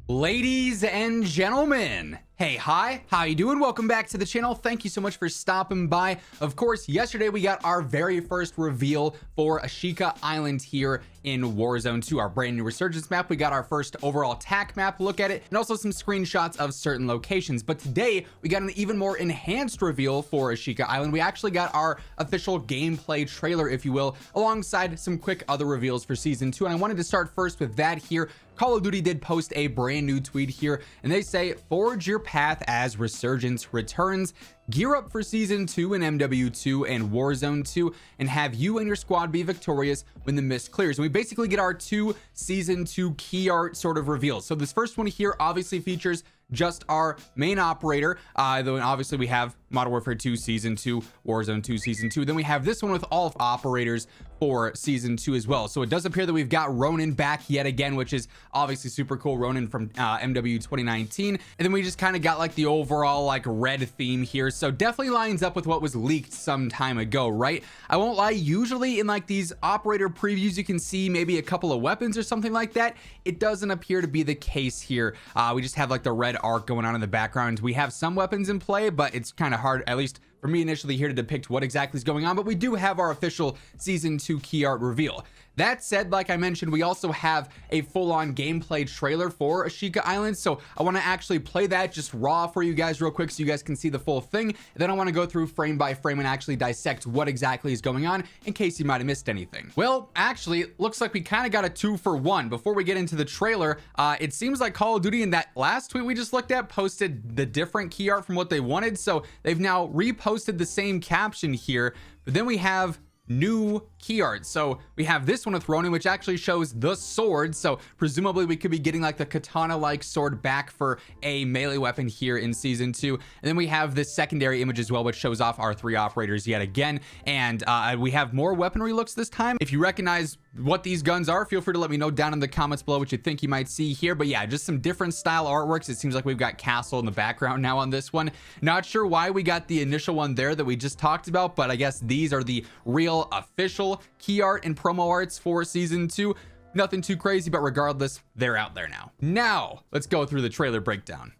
Ladies and gentlemen, hey, hi, how you doing? Welcome back to the channel. Thank you so much for stopping by. Of course, yesterday we got our very first reveal for Ashika Island here in Warzone 2, our brand new Resurgence map. We got our first overall attack map look at it, and also some screenshots of certain locations. But today we got an even more enhanced reveal for Ashika Island. We actually got our official gameplay trailer, if you will, alongside some quick other reveals for season 2. And I wanted to start first with that here. Call of Duty did post a brand new tweet here, and they say, forge your path as Resurgence returns. Gear up for season 2 in MW2 and Warzone 2, and have you and your squad be victorious when the mist clears. And we basically get our 2 season 2 key art sort of reveals. So this first one here obviously features just our main operator, though obviously we have Modern Warfare 2 season 2, Warzone 2 season 2. Then we have this one with all of operators for season 2 as well. So it does appear that we've got Ronin back yet again, which is obviously super cool. Ronin from MW 2019. And then we just kind of got like the overall like red theme here. So definitely lines up with what was leaked some time ago, right? I won't lie, usually in like these operator previews, you can see maybe a couple of weapons or something like that. It doesn't appear to be the case here. We just have like the red arc going on in the background. We have some weapons in play, but it's kind of hard, at least for me initially, here to depict what exactly is going on. But we do have our official season 2 key art reveal. That said, like I mentioned, we also have a full-on gameplay trailer for Ashika Island. So I want to actually play that just raw for you guys real quick so you guys can see the full thing. And then I want to go through frame by frame and actually dissect what exactly is going on in case you might have missed anything. Well, actually, it looks like we kind of got a 2-for-1. Before we get into the trailer, it seems like Call of Duty in that last tweet we just looked at posted the different key art from what they wanted. So they've now reposted the same caption here, but then we have new key art. So we have this one with Ronin, which actually shows the sword. So presumably we could be getting like the katana like sword back for a melee weapon here in season 2. And then we have this secondary image as well, which shows off our 3 operators yet again. And we have more weaponry looks this time. If you recognize what these guns are, feel free to let me know down in the comments below what you think you might see here. But yeah, just some different style artworks. It seems like we've got castle in the background now on this one. Not sure why we got the initial one there that we just talked about, but I guess these are the real official key art and promo arts for season 2. Nothing too crazy, but regardless, they're out there now. Now let's go through the trailer breakdown.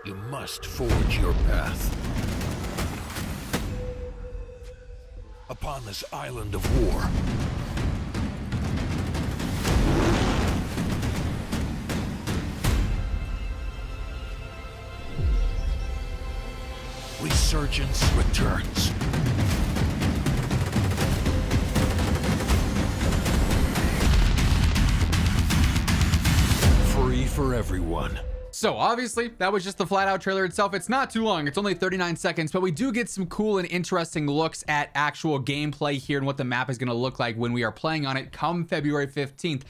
You must forge your path upon this island of war. Resurgence returns. Free for everyone. So obviously that was just the flat out trailer itself. It's not too long, it's only 39 seconds, but we do get some cool and interesting looks at actual gameplay here and what the map is going to look like when we are playing on it come February 15th.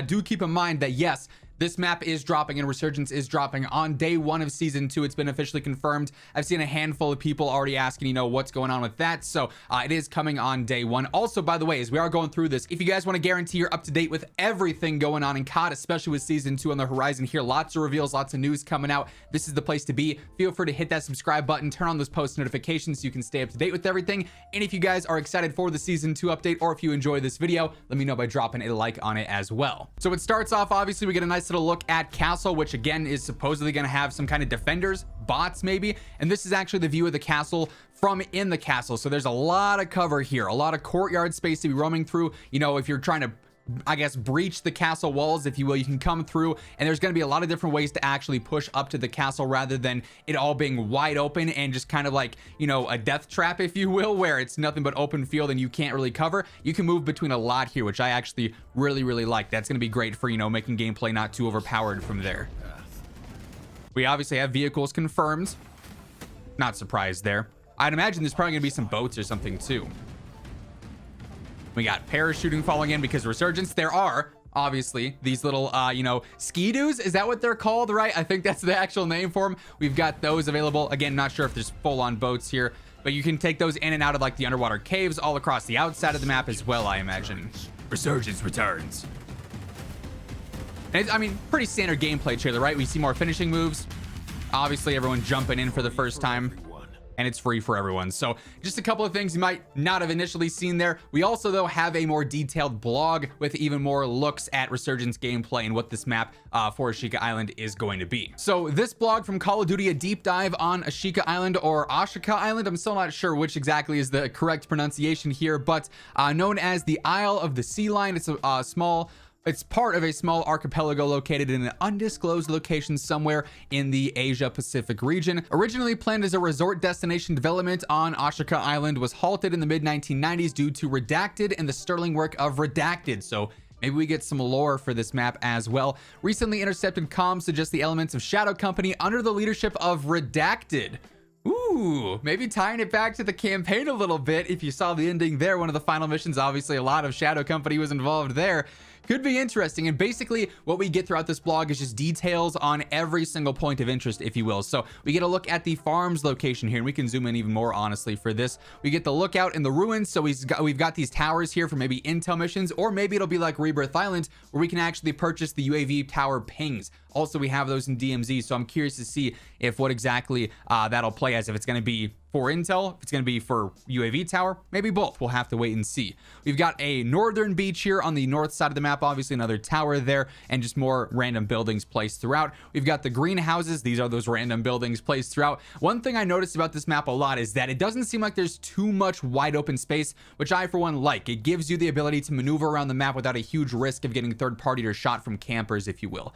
Do keep in mind that yes, this map is dropping and Resurgence is dropping on day 1 of season 2. It's been officially confirmed. I've seen a handful of people already asking, you know, what's going on with that. So it is coming on day 1. Also, by the way, as we are going through this, if you guys want to guarantee you're up to date with everything going on in COD, especially with season 2 on the horizon here, lots of reveals, lots of news coming out, this is the place to be. Feel free to hit that subscribe button, turn on those post notifications so you can stay up to date with everything. And if you guys are excited for the season 2 update, or if you enjoy this video, let me know by dropping a like on it as well. So it starts off, obviously we get a nice little look at castle, which again is supposedly going to have some kind of defenders, bots maybe. And this is actually the view of the castle from in the castle. So there's a lot of cover here, a lot of courtyard space to be roaming through. You know, if you're trying to, I guess, breach the castle walls, if you will, you can come through, and there's going to be a lot of different ways to actually push up to the castle rather than it all being wide open and just kind of like, you know, a death trap, if you will, where it's nothing but open field and you can't really cover. You can move between a lot here, which I actually really like. That's going to be great for, you know, making gameplay not too overpowered from there. We obviously have vehicles confirmed. Not surprised there. I'd imagine there's probably going to be some boats or something too. We got parachuting falling in because Resurgence. There are obviously these little you know, ski-doos, is that what they're called, right? I think that's the actual name for them. We've got those available. Again, not sure if there's full-on boats here, but you can take those in and out of like the underwater caves all across the outside of the map as well, I imagine. Resurgence returns. And it's, I mean, pretty standard gameplay trailer, right? We see more finishing moves. Obviously everyone jumping in for the first time. and it's free for everyone. So just a couple of things you might not have initially seen there. We also though have a more detailed blog with even more looks at Resurgence gameplay and what this map for Ashika Island is going to be. So this blog from Call of Duty, a deep dive on Ashika Island or Ashika Island, I'm still not sure which exactly is the correct pronunciation here, but known as the Isle of the Sea Lion. It's part of a small archipelago located in an undisclosed location somewhere in the Asia Pacific region. Originally planned as a resort destination, development on Ashika Island was halted in the mid-1990s due to Redacted and the sterling work of Redacted. So maybe we get some lore for this map as well. Recently intercepted comms suggest the elements of Shadow Company under the leadership of Redacted. Ooh, maybe tying it back to the campaign a little bit. If you saw the ending there, one of the final missions, obviously a lot of Shadow Company was involved there. Could be interesting. And basically what we get throughout this blog is just details on every single point of interest, if you will. So we get a look at the farms location here, and we can zoom in even more honestly for this. We get the lookout in the ruins. So we've got these towers here for maybe intel missions, or maybe it'll be like Rebirth Island where we can actually purchase the UAV tower pings. Also, we have those in DMZ, so I'm curious to see if what exactly that'll play as, if it's going to be for intel, if it's going to be for UAV tower, maybe both. We'll have to wait and see. We've got a northern beach here on the north side of the map, obviously another tower there, and just more random buildings placed throughout. We've got the greenhouses. These are those random buildings placed throughout. One thing I noticed about this map a lot is that it doesn't seem like there's too much wide open space, which I for one like. It gives you the ability to maneuver around the map without a huge risk of getting third party or shot from campers, if you will.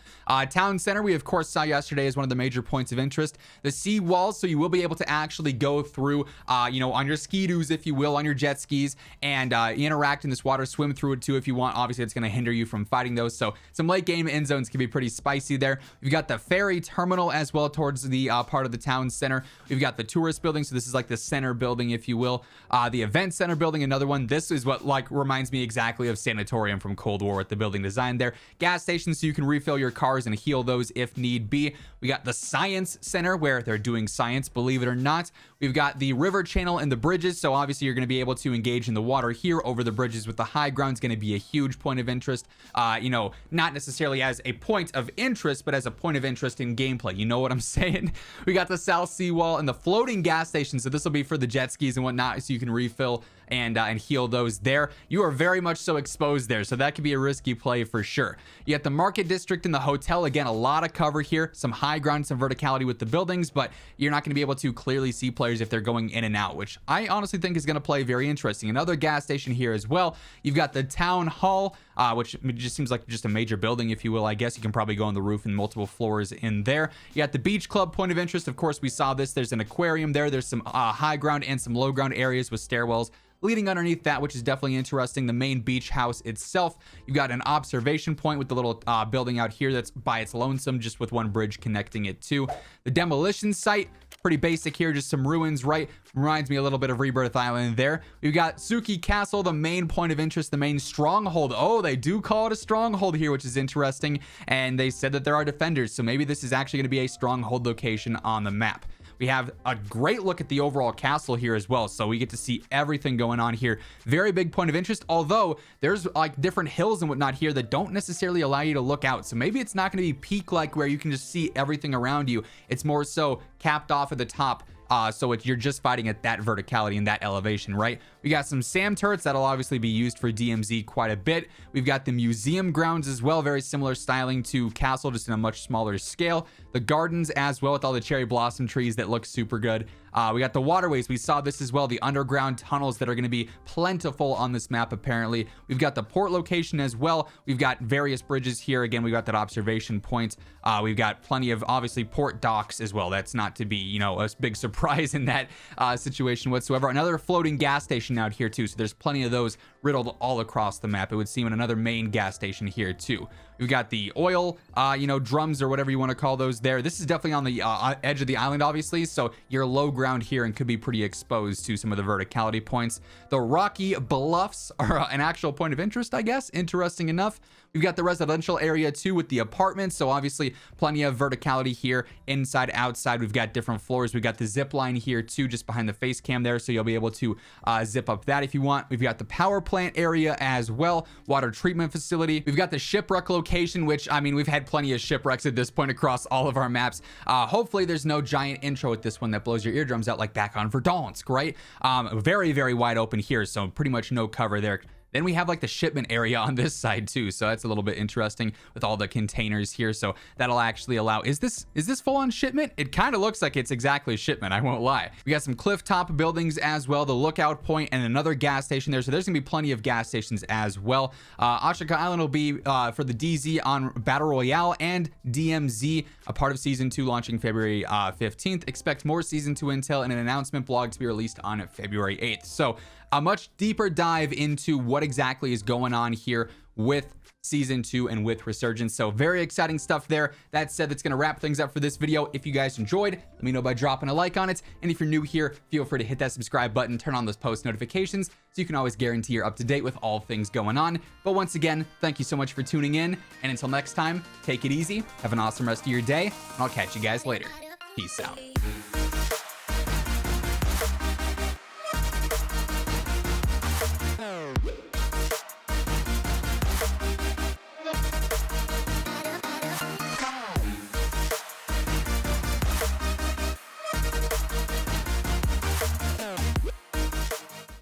Town center, we of course saw yesterday, as one of the major points of interest. The sea walls, so you will be able to actually go through on your ski-doos, if you will, on your jet skis, and interact in this water, swim through it too if you want. Obviously it's going to hinder you from fighting those, so some late game end zones can be pretty spicy there. We've got the ferry terminal as well towards the part of the town center. We've got the tourist building, so this is like the center building, if you will. The event center building, another one. This is what reminds me exactly of Sanatorium from Cold War with the building design there. Gas stations, so you can refill your cars and heal those if need be. We got the science center where they're doing science, believe it or not. We've got the river channel and the bridges, so obviously you're going to be able to engage in the water here over the bridges with the high ground. Is going to be a huge point of interest, not necessarily as a point of interest, but as a point of interest in gameplay. You know what I'm saying? We got the south seawall and the floating gas station, so this will be for the jet skis and whatnot, so you can refill and heal those there. You are very much so exposed there, so that could be a risky play for sure. You got the market district and the hotel. Again, a lot of cover here, some high ground, some verticality with the buildings, but you're not going to be able to clearly see players if they're going in and out, which I honestly think is going to play very interesting. Another gas station here as well. You've got the town hall, which just seems like just a major building, if you will. I guess you can probably go on the roof and multiple floors in there. You got the beach club point of interest. Of course, we saw this. There's an aquarium there. There's some high ground and some low ground areas with stairwells leading underneath that, which is definitely interesting. The main beach house itself, you've got an observation point with the little building out here that's by its lonesome, just with one bridge connecting it to. The demolition site, pretty basic here, just some ruins, right? Reminds me a little bit of Rebirth Island there. We've got Suki Castle, the main point of interest, the main stronghold. Oh, they do call it a stronghold here, which is interesting. And they said that there are defenders, so maybe this is actually going to be a stronghold location on the map. We have a great look at the overall castle here as well, so we get to see everything going on here. Very big point of interest, although there's like different hills and whatnot here that don't necessarily allow you to look out, so maybe it's not going to be peak like where you can just see everything around you. It's more so capped off at the top, so you're just fighting at that verticality and that elevation, right? We got some SAM turrets that'll obviously be used for DMZ quite a bit. We've got the museum grounds as well, very similar styling to Castle, just in a much smaller scale. The gardens as well, with all the cherry blossom trees that look super good. We got the waterways. We saw this as well, the underground tunnels that are going to be plentiful on this map apparently. We've got the port location as well. We've got various bridges here. Again, we've got that observation point. We've got plenty of obviously port docks as well. That's not to be, a big surprise in that situation whatsoever. Another floating gas station out here too, so there's plenty of those riddled all across the map, it would seem, in another main gas station here too. We've got the oil drums or whatever you want to call those there. This is definitely on the edge of the island, obviously, so you're low ground here and could be pretty exposed to some of the verticality points. The rocky bluffs are an actual point of interest, I guess. Interesting enough. We've got the residential area too with the apartments, so obviously plenty of verticality here, inside, outside. We've got different floors. We've got the zip line here too, just behind the face cam there, so you'll be able to zip up that if you want. We've got the power plant area as well, water treatment facility. We've got the shipwreck location location, which, I mean, we've had plenty of shipwrecks at this point across all of our maps. Hopefully there's no giant intro with this one that blows your eardrums out like back on Verdansk, right? Very, very wide open here, so pretty much no cover there. Then we have like the shipment area on this side too, so that's a little bit interesting with all the containers here. So that'll actually allow, is this full on shipment? It kind of looks like it's exactly shipment, I won't lie. We got some cliff top buildings as well, the lookout point, and another gas station there. So there's gonna be plenty of gas stations as well. Ashika Island will be for the DZ on Battle Royale and DMZ, a part of Season 2 launching February 15th. Expect more Season 2 intel and an announcement blog to be released on February 8th. So a much deeper dive into what exactly is going on here with Season 2 and with Resurgence. So very exciting stuff there. That said, that's going to wrap things up for this video. If you guys enjoyed, let me know by dropping a like on it. And if you're new here, feel free to hit that subscribe button, turn on those post notifications so you can always guarantee you're up to date with all things going on. But once again, thank you so much for tuning in. And until next time, take it easy. Have an awesome rest of your day. And I'll catch you guys later. Peace out.